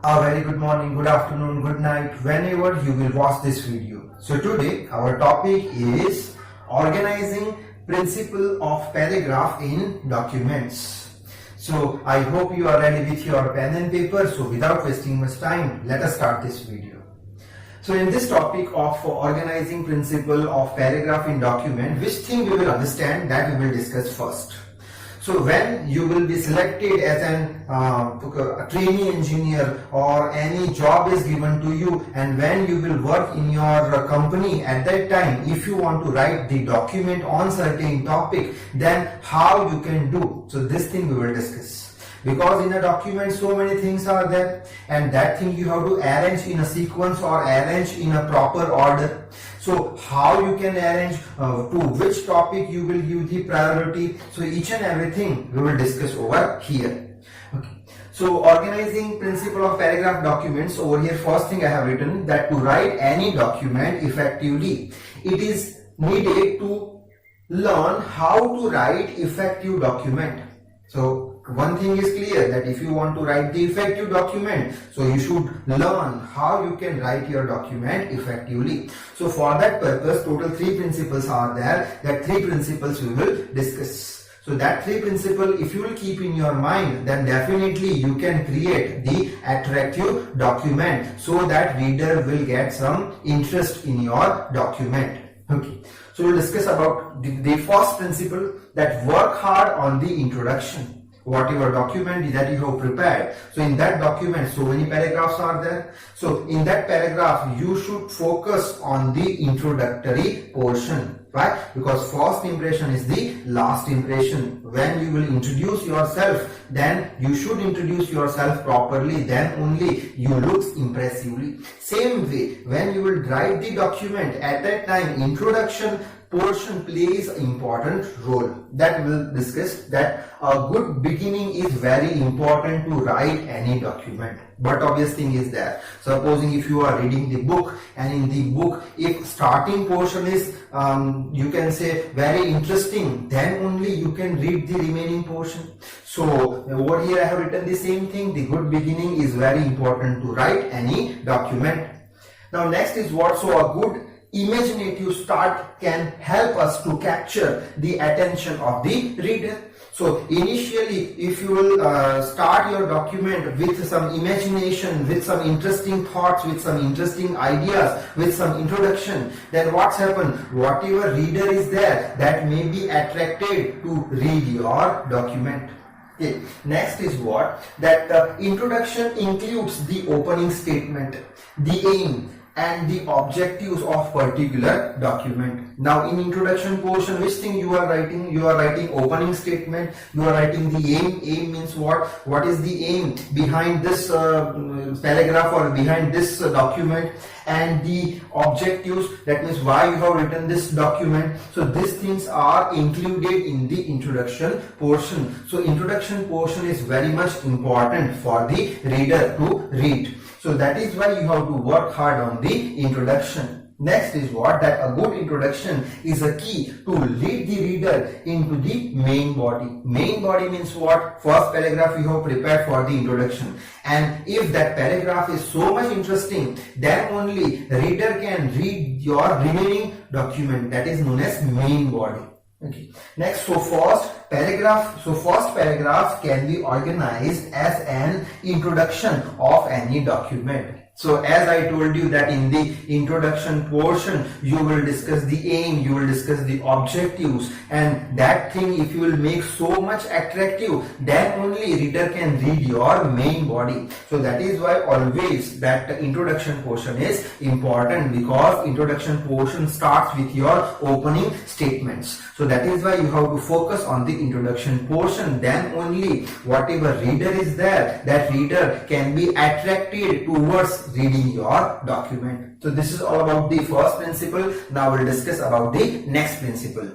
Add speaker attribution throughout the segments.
Speaker 1: A very good morning, good afternoon, good night, whenever you will watch this video. So today our topic is organizing principle of paragraph in documents. So I hope you are ready with your pen and paper. So without wasting much time, let us start this video. So in this topic of organizing principle of paragraph in document, which thing we will understand, that we will discuss first. So when you will be selected as a trainee engineer or any job is given to you, and when you will work in your company, at that time if you want to write the document on certain topic, then how you can do. So this thing we will discuss. Because in a document so many things are there, and that thing you have to arrange in a sequence or arrange in a proper order. So how you can arrange to which topic you will give the priority. So each and everything we will discuss over here. Okay. So organizing principle of paragraph documents, over here first thing I have written that to write any document effectively, it is needed to learn how to write effective document. So one thing is clear, that if you want to write the effective document, so you should learn how you can write your document effectively. So for that purpose, total 3 principles are there. That 3 principles we will discuss. So that 3 principles, if you will keep in your mind, then definitely you can create the attractive document so that reader will get some interest in your document. Okay. So we'll discuss about the first principle, that work hard on the introduction. Whatever document that you have prepared, so in that document so many paragraphs are there. So in that paragraph you should focus on the introductory portion. Right? Because first impression is the last impression. When you will introduce yourself, then you should introduce yourself properly, then only you look impressively. Same way, when you will write the document, at that time introduction portion plays an important role. That we'll discuss, that a good beginning is very important to write any document. But obvious thing is that, supposing if you are reading the book, and in the book if starting portion is you can say very interesting, then only you can read the remaining portion. So over here I have written the same thing, the good beginning is very important to write any document. Now next is what? So a good imaginative start can help us to capture the attention of the reader. So initially if you will start your document with some imagination, with some interesting thoughts, with some interesting ideas, with some introduction, then what's happened? Whatever reader is there, that may be attracted to read your document. Okay. Next is what? That the introduction includes the opening statement, the aim, and the objectives of particular document. Now in introduction portion, which thing you are writing? You are writing opening statement, you are writing the aim. Aim means what? What is the aim behind this paragraph or behind this document? And the objectives, that means why you have written this document. So these things are included in the introduction portion. So introduction portion is very much important for the reader to read. So that is why you have to work hard on the introduction. Next is what? That a good introduction is a key to lead the reader into the main body. Main body means what? First paragraph you have prepared for the introduction. And if that paragraph is so much interesting, then only the reader can read your remaining document. That is known as main body. Okay. Next, so first paragraph can be organized as an introduction of any document. So as I told you that in the introduction portion you will discuss the aim, you will discuss the objectives, and that thing if you will make so much attractive, then only reader can read your main body. So that is why always that the introduction portion is important, because introduction portion starts with your opening statements. So that is why you have to focus on the introduction portion, then only whatever reader is there, that reader can be attracted towards reading your document. So this is all about the first principle. Now we'll discuss about the next principle.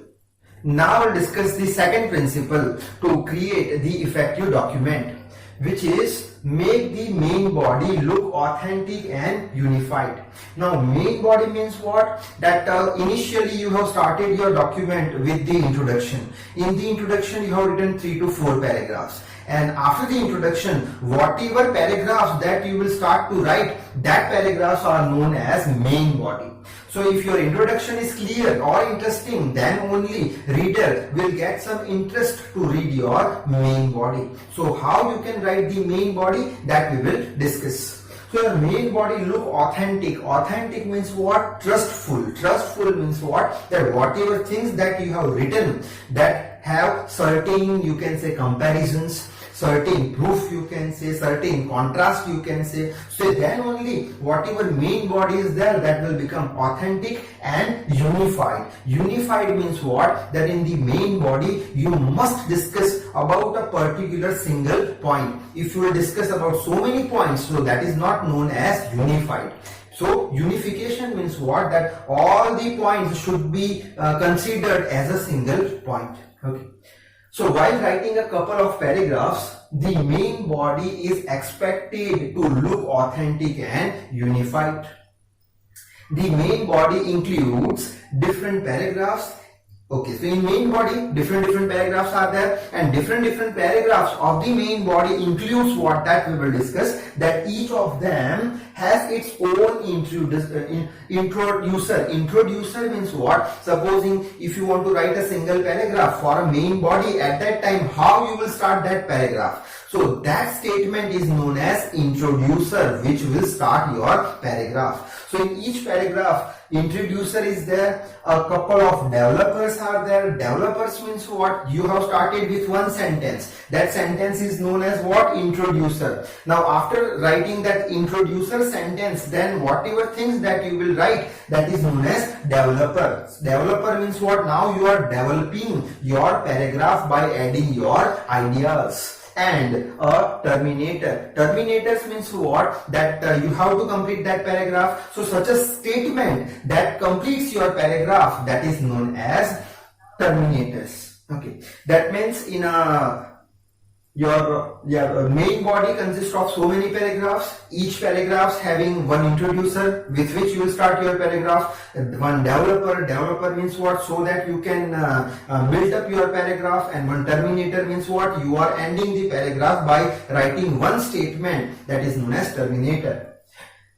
Speaker 1: Now we'll discuss the second principle to create the effective document, which is make the main body look authentic and unified. Now main body means what? That initially you have started your document with the introduction. In the introduction you have written 3 to 4 paragraphs, and after the introduction, whatever paragraphs that you will start to write, that paragraphs are known as main body. So if your introduction is clear or interesting, then only reader will get some interest to read your main body. So how you can write the main body, that we will discuss. So your main body look authentic. Authentic means what? Trustful. Trustful means what? That whatever things that you have written that have certain, you can say, comparisons, certain proof, you can say, certain contrast, you can say. So then only whatever main body is there, that will become authentic and unified. Unified means what? That in the main body you must discuss about a particular single point. If you will discuss about so many points, so that is not known as unified. So unification means what? That all the points should be considered as a single point. Okay. So while writing a couple of paragraphs, the main body is expected to look authentic and unified. The main body includes different paragraphs. Okay, so in main body, different paragraphs are there, and different paragraphs of the main body includes what? That we will discuss, that each of them has its own introducer. Introducer means what? Supposing if you want to write a single paragraph for a main body, at that time how you will start that paragraph? So that statement is known as introducer, which will start your paragraph. So in each paragraph, introducer is there, a couple of developers are there. Developers means what? You have started with one sentence. That sentence is known as what? Introducer. Now after writing that introducer sentence, then whatever things that you will write, that is known as developer. Developer means what? Now you are developing your paragraph by adding your ideas. And a terminator. Terminators means what? That you have to complete that paragraph. So such a statement that completes your paragraph, that is known as terminators. Okay, that means in your main body consists of so many paragraphs, each paragraphs having one introducer with which you will start your paragraph, one developer means what? So that you can build up your paragraph, and one terminator means what? You are ending the paragraph by writing one statement, that is known as terminator.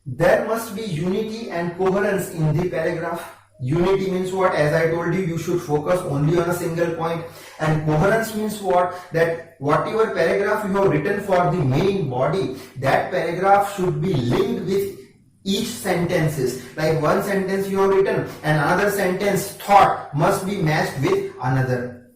Speaker 1: There must be unity and coherence in the paragraph. Unity means what? As I told you, you should focus only on a single point. And coherence means what? That whatever paragraph you have written for the main body, that paragraph should be linked with each sentences. Like one sentence you have written, and another sentence thought must be matched with another.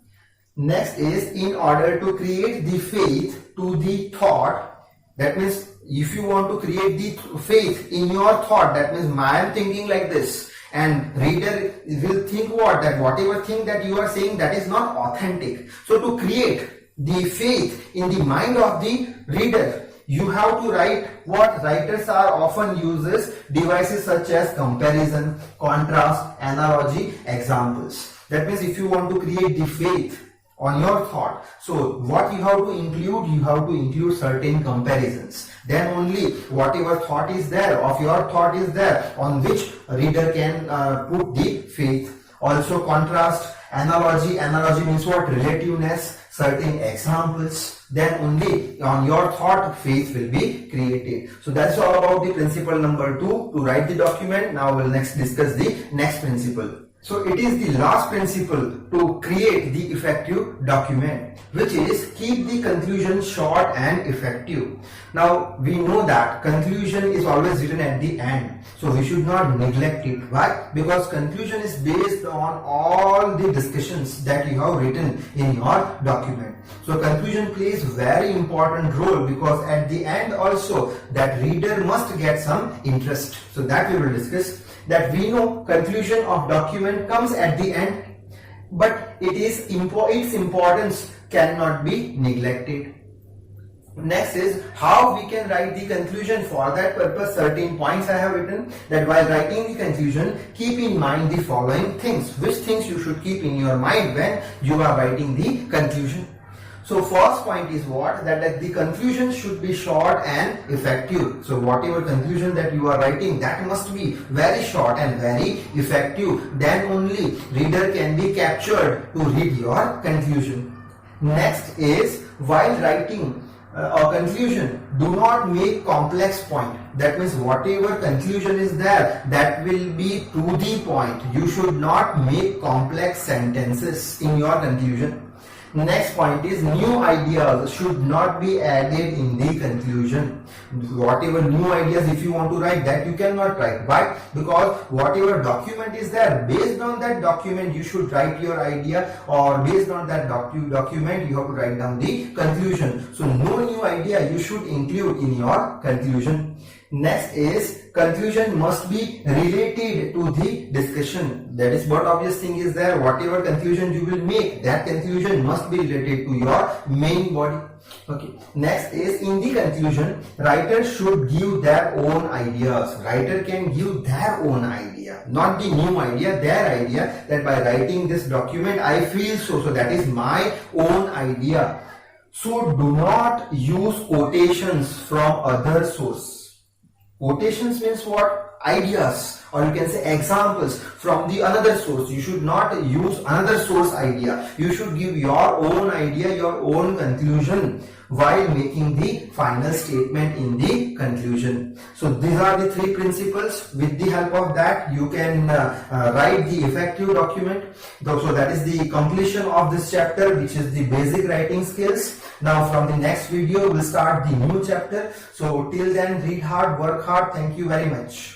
Speaker 1: Next is, in order to create the faith to the thought, that means if you want to create the faith in your thought, that means I am thinking like this, and reader will think what? That whatever thing that you are saying, that is not authentic. So to create the faith in the mind of the reader, you have to write what? Writers are often uses devices such as comparison, contrast, analogy, examples. That means if you want to create the faith on your thought, so what you have to include? You have to include certain comparisons. Then only whatever thought is there, of your thought is there, on which reader can put the faith. Also contrast, analogy. Analogy means what? Relativeness, certain examples. Then only on your thought faith will be created. So that's all about the principle number 2 to write the document. Now we'll next discuss the next principle. So it is the last principle to create the effective document, which is keep the conclusion short and effective. Now we know that conclusion is always written at the end, so we should not neglect it. Why? Because conclusion is based on all the discussions that you have written in your document. So conclusion plays very important role, because at the end also that reader must get some interest. So that we will discuss. That we know conclusion of document comes at the end, but its importance cannot be neglected. Next is how we can write the conclusion. For that purpose, certain points I have written, that while writing the conclusion, keep in mind the following things. Which things you should keep in your mind when you are writing the conclusion? So first point is what? That the conclusion should be short and effective. So whatever conclusion that you are writing, that must be very short and very effective. Then only reader can be captured to read your conclusion. Next is while writing a conclusion, do not make complex point. That means whatever conclusion is there, that will be to the point. You should not make complex sentences in your conclusion. Next point is new ideas should not be added in the conclusion. Whatever new ideas, if you want to write, that you cannot write. Why? Because whatever document is there, based on that document you should write your idea, or based on that document you have to write down the conclusion. So no new idea you should include in your conclusion. Next is conclusion must be related to the discussion. That is what obvious thing is there. Whatever conclusion you will make, that conclusion must be related to your main body. Okay. Next is in the conclusion, writer should give their own ideas. Writer can give their own idea, not the new idea, their idea, that by writing this document I feel so. So that is my own idea. So do not use quotations from other source. Quotations means what? Ideas, or you can say examples from the another source. You should not use another source idea. You should give your own idea, your own conclusion while making the final statement in the conclusion. So these are the three principles. With the help of that, you can write the effective document. So that is the completion of this chapter, which is the basic writing skills. Now from the next video, we'll start the new chapter. So till then, read hard, work hard. Thank you very much.